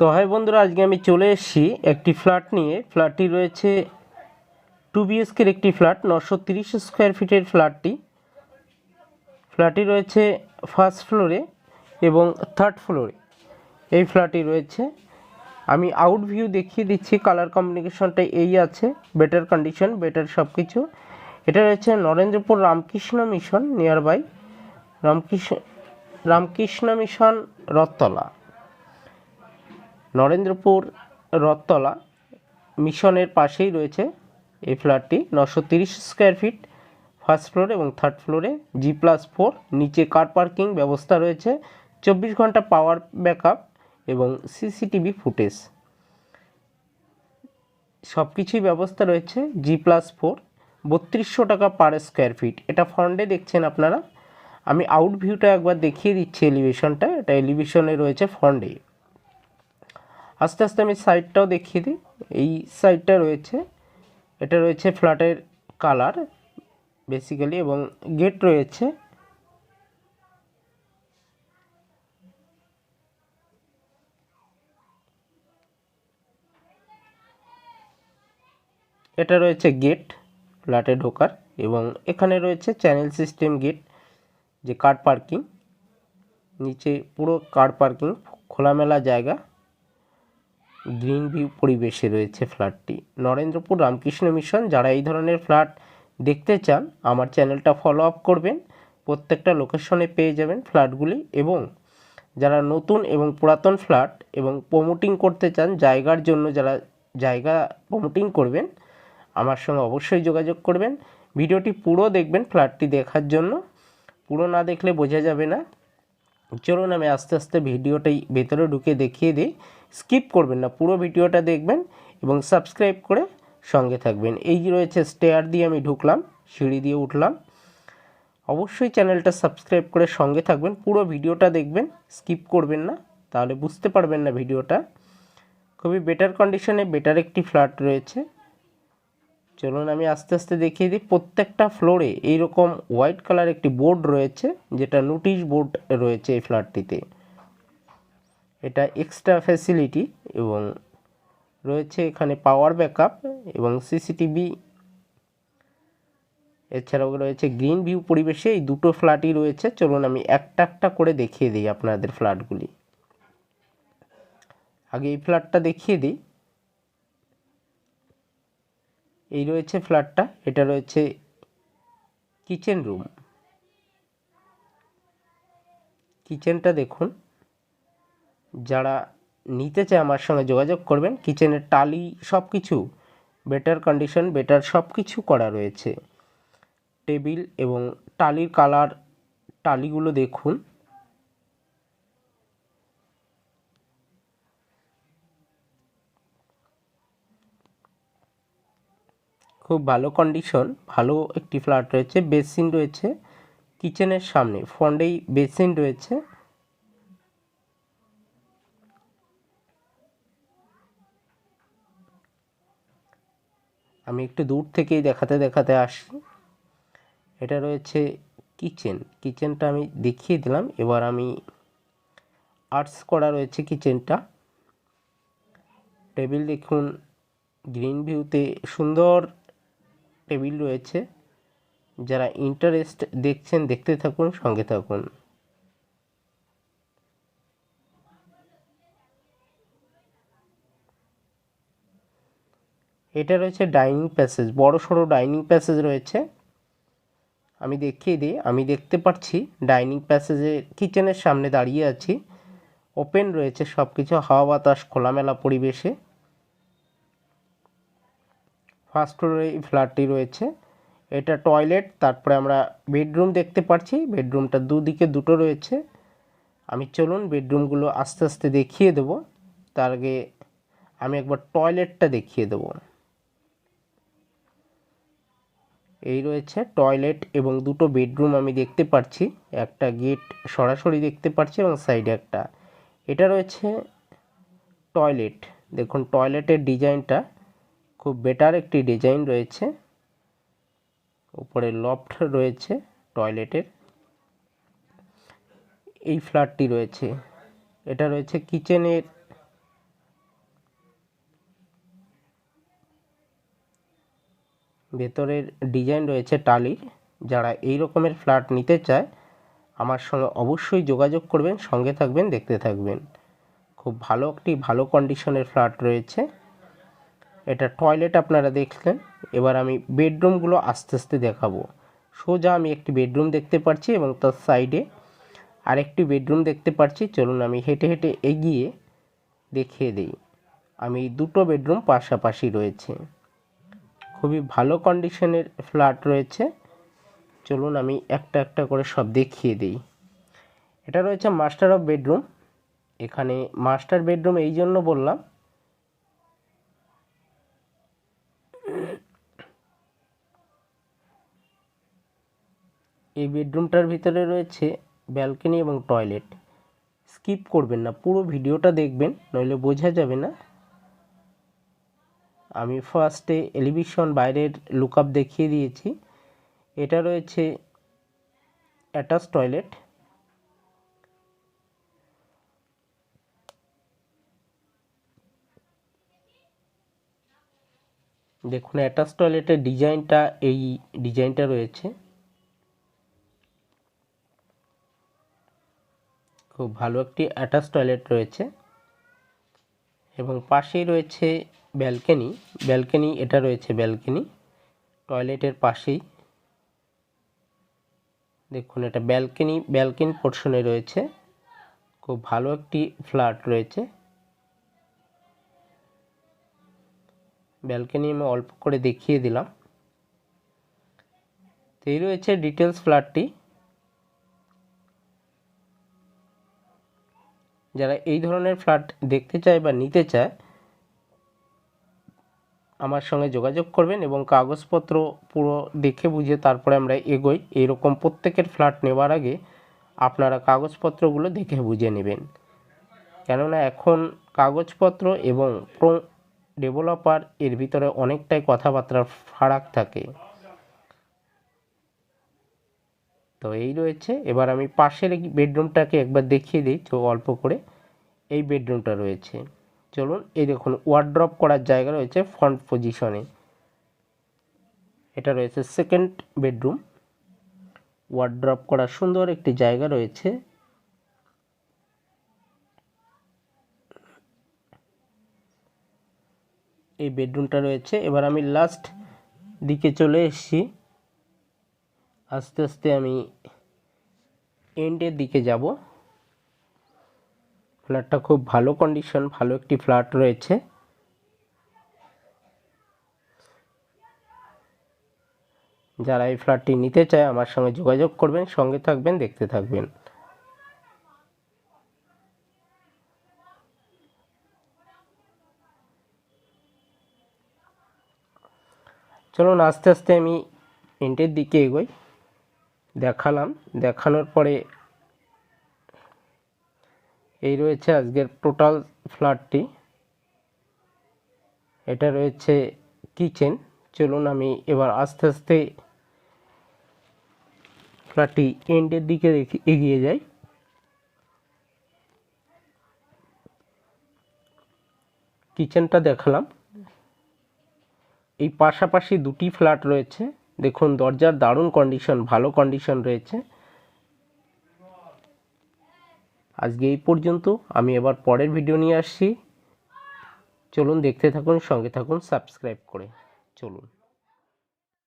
তো হাই বন্ধুরা, আজকে আমি চলে এসেছি একটি ফ্ল্যাট নিয়ে। ফ্ল্যাটটি রয়েছে 2 BHK একটি ফ্ল্যাট, 930 স্কোয়ার ফিটের ফ্ল্যাটটি রয়েছে ফার্স্ট ফ্লোরে এবং থার্ড ফ্লোরে। এই ফ্ল্যাটটি রয়েছে, আমি আউট ভিউ দেখিয়ে দিচ্ছি। কালার কম্বিনেশনটা এই আছে, বেটার কন্ডিশন, বেটার সব কিছু। এটা রয়েছে Narendrapur Ramakrishna Mission, nearby Ramakrishna Mission, Rathtala. Narendrapur Rathtala মিশনের পাশেই রয়েছে এই ফ্ল্যাটটি। 930 স্কোয়ার ফিট, ফার্স্ট ফ্লোর এবং থার্ড ফ্লোরে, G+4। নিচে কার পার্কিং ব্যবস্থা রয়েছে, 24 ঘন্টা পাওয়ার ব্যাকআপ এবং সিসিটিভি ফুটেজ, সব কিছুই ব্যবস্থা রয়েছে। G+4, 3200 টাকা পার স্কোয়ার ফিট। এটা ফ্রন্টে দেখছেন আপনারা। আমি আউট ভিউটা একবার দেখিয়ে দিচ্ছি, এলিভেশনটা। এটা এলিভেশনে রয়েছে ফ্রন্টে। আস্তে আস্তে আমি সাইডটাও দেখিয়ে দিই। এই সাইডটা রয়েছে, এটা রয়েছে ফ্ল্যাটের কালার বেসিক্যালি, এবং গেট রয়েছে। এটা রয়েছে গেট ফ্ল্যাটে ঢোকার, এবং এখানে রয়েছে চ্যানেল সিস্টেম গেট, যে কার পার্কিং। নিচে পুরো কার পার্কিং, খোলামেলা জায়গা, গ্রিন ভিউ পরিবেশে রয়েছে ফ্ল্যাটটি। নরেন্দ্রপুর রামকৃষ্ণ মিশন। যারা এই ধরনের ফ্ল্যাট দেখতে চান, আমার চ্যানেলটা ফলো আপ করবেন, প্রত্যেকটা লোকেশনে পেয়ে যাবেন ফ্ল্যাটগুলি। এবং যারা নতুন এবং পুরাতন ফ্ল্যাট এবং প্রমোটিং করতে চান জায়গার জন্য, যারা জায়গা প্রমোটিং করবেন, আমার সঙ্গে অবশ্যই যোগাযোগ করবেন। ভিডিওটি পুরো দেখবেন ফ্ল্যাটটি দেখার জন্য, পুরো না দেখলে বোঝা যাবে না। চলুন আমি আস্তে আস্তে ভিডিওটাই ভেতরে ঢুকে দেখিয়ে দিই। স্কিপ করবেন না, পুরো ভিডিওটা দেখবেন এবং সাবস্ক্রাইব করে সঙ্গে থাকবেন। এই রয়েছে স্টেয়ার দিয়ে আমি ঢুকলাম, সিঁড়ি দিয়ে উঠলাম। অবশ্যই চ্যানেলটা সাবস্ক্রাইব করে সঙ্গে থাকবেন, পুরো ভিডিওটা দেখবেন, স্কিপ করবেন না, তাহলে বুঝতে পারবেন না ভিডিওটা। খুবই বেটার কন্ডিশনে বেটার একটি ফ্ল্যাট রয়েছে। চলুন আমি আস্তে আস্তে দেখিয়ে দিই। প্রত্যেকটা ফ্লোরে এইরকম হোয়াইট কালার একটি বোর্ড রয়েছে, যেটা নোটিশ বোর্ড রয়েছে এই ফ্ল্যাটটিতে। এটা এক্সট্রা ফ্যাসিলিটি, এবং রয়েছে এখানে পাওয়ার ব্যাকআপ এবং সিসিটিভি। এছাড়াও রয়েছে গ্রিন ভিউ পরিবেশে এই দুটো ফ্ল্যাটই রয়েছে। চলুন আমি একটা একটা করে দেখিয়ে দিই আপনাদের ফ্ল্যাটগুলি। আগে এই ফ্ল্যাটটা দেখিয়ে দিই। এই রয়েছে ফ্ল্যাটটা, এটা রয়েছে কিচেন রুম। কিচেনটা দেখুন, যারা নিতে চায় আমার সঙ্গে যোগাযোগ করবেন। কিচেনের টালি সব কিছু বেটার কন্ডিশন, বেটার সব কিছু করা রয়েছে। টেবিল এবং টালির কালার, টালিগুলো দেখুন। খুব ভালো কন্ডিশন, ভালো একটি ফ্ল্যাট রয়েছে। বেসিন রয়েছে কিচেনের সামনে, ফ্রন্টেই বেসিন রয়েছে। আমি একটু দূর থেকেই দেখাতে দেখাতে আসছি। এটা রয়েছে কিচেন, কিচেনটা আমি দেখিয়ে দিলাম। এবার আমি আর্টস করা রয়েছে কিচেনটা। টেবিল দেখুন, গ্রিন ভিউতে সুন্দর টেবিল রয়েছে। যারা ইন্টারেস্ট দেখছেন, দেখতে থাকুন, সঙ্গে থাকুন। এটা রয়েছে ডাইনিং প্যাসেজ, বড় সড়ো ডাইনিং প্যাসেজ রয়েছে। আমি দেখিয়ে দিই। আমি দেখতে পাচ্ছি ডাইনিং প্যাসেজে কিচেনের সামনে দাঁড়িয়ে আছি। ওপেন রয়েছে সব কিছু, হাওয়া বাতাস খোলামেলা পরিবেশে। ফার্স্ট ফ্লোরে এই ফ্ল্যাটটি রয়েছে। এটা টয়লেট, তারপরে আমরা বেডরুম দেখতে পাচ্ছি। বেডরুমটা দুদিকে দুটো রয়েছে। আমি চলুন বেডরুমগুলো আস্তে আস্তে দেখিয়ে দেবো। তার আগে আমি একবার টয়লেটটা দেখিয়ে দেবো। এই রয়েছে টয়লেট এবং দুটো বেডরুম আমি দেখতে পাচ্ছি। একটা গেট সরাসরি দেখতে পাচ্ছি এবং সাইডে একটা। এটা রয়েছে টয়লেট। দেখুন টয়লেটের ডিজাইনটা খুব বেটার একটি ডিজাইন রয়েছে। উপরে লফট রয়েছে টয়লেটের। এই ফ্ল্যাটটি রয়েছে, এটা রয়েছে কিচেনের ভেতরের ডিজাইন রয়েছে টালির। যারা এই রকমের ফ্ল্যাট নিতে চায় আমার সঙ্গে অবশ্যই যোগাযোগ করবেন, সঙ্গে থাকবেন, দেখতে থাকবেন। খুব ভালো কন্ডিশনের ফ্ল্যাট রয়েছে। এটা টয়লেট আপনারা দেখলেন। এবার আমি বেডরুমগুলো আস্তে আস্তে দেখাবো। সোজা আমি একটি বেডরুম দেখতে পাচ্ছি এবং তার সাইডে আরেকটি বেডরুম দেখতে পাচ্ছি। চলুন আমি হেঁটে হেঁটে এগিয়ে দেখিয়ে দিই। আমি দুটো বেডরুম পাশাপাশি রয়েছে, খুবই ভালো কন্ডিশনের ফ্ল্যাট রয়েছে। চলুন আমি একটা একটা করে সব দেখিয়ে দিই। এটা রয়েছে মাস্টার অফ বেডরুম। এখানে মাস্টার বেডরুম এই জন্য বললাম, এই বেডরুমটার ভিতরে রয়েছে ব্যালকনি এবং টয়লেট। স্কিপ করবেন না, পুরো ভিডিওটা দেখবেন, নইলে বোঝা যাবে না। আমি ফার্স্টে এলিভেশন বাইরের লুকআপ দেখিয়ে দিয়েছি। এটা রয়েছে অ্যাটাচ টয়লেট। দেখুন অ্যাটাচ টয়লেটের ডিজাইনটা, এই ডিজাইনটা রয়েছে। খুব ভালো একটি অ্যাটাচ টয়লেট রয়েছে এবং পাশেই রয়েছে ব্যালকনি। এটা রয়েছে ব্যালকনি টয়লেটের পাশেই। দেখুন এটা ব্যালকনি পোর্শনে রয়েছে। খুব ভালো একটি ফ্ল্যাট রয়েছে। ব্যালকনি আমি অল্প করে দেখিয়ে দিলাম। তো এই রয়েছে ডিটেলস ফ্ল্যাটটি। যারা এই ধরনের ফ্ল্যাট দেখতে চায় বা নিতে চায় আমার সঙ্গে যোগাযোগ করবেন এবং কাগজপত্র পুরো দেখে বুঝে তারপরে আমরা এগোই। এইরকম প্রত্যেকের ফ্ল্যাট নেওয়ার আগে আপনারা কাগজপত্রগুলো দেখে বুঝে নেবেন, কেননা এখন কাগজপত্র এবং ডেভেলপার এর ভিতরে অনেকটাই কথাবার্তার ফারাক থাকে। তো এই রয়েছে। এবার আমি পাশের বেডরুমটাকে একবার দেখিয়ে দিই তো অল্প করে। এই বেডরুমটা রয়েছে। চলুন, এই দেখুন ওয়ার্ড্রপ করার জায়গা রয়েছে ফ্রন্ট পজিশনে। এটা রয়েছে সেকেন্ড বেডরুম। ওয়ার্ড্রপ করার সুন্দর একটি জায়গা রয়েছে। এই বেডরুমটা রয়েছে। এবার আমি লাস্ট দিকে চলে এসেছি। আস্তে আস্তে আমি এন্ডের দিকে যাব। ফ্ল্যাটটা খুব ভালো কন্ডিশন, ভালো একটি ফ্ল্যাট রয়েছে। যারা এই ফ্ল্যাটটি নিতে চায় আমার সঙ্গে যোগাযোগ করবেন, সঙ্গে থাকবেন, দেখতে থাকবেন। চলুন আস্তে আস্তে আমি এন্ডের দিকে এগোই। দেখানোর পরে এই রয়েছে আজকের টোটাল ফ্ল্যাটটি। এটা রয়েছে কিচেন। চলুন আমি এবার আস্তে আস্তে ফ্ল্যাটটি এন্ডের দিকে এগিয়ে যাই। কিচেনটা দেখালাম। এই পাশাপাশি দুটি ফ্ল্যাট রয়েছে। দেখুন দরজার দারুণ কন্ডিশন, ভালো কন্ডিশন রয়েছে। আজকে এই পর্যন্ত। আমি এবার পরের ভিডিও নিয়ে আসছি। চলুন দেখতে থাকুন, সঙ্গে থাকুন সাবস্ক্রাইব করে। চলুন।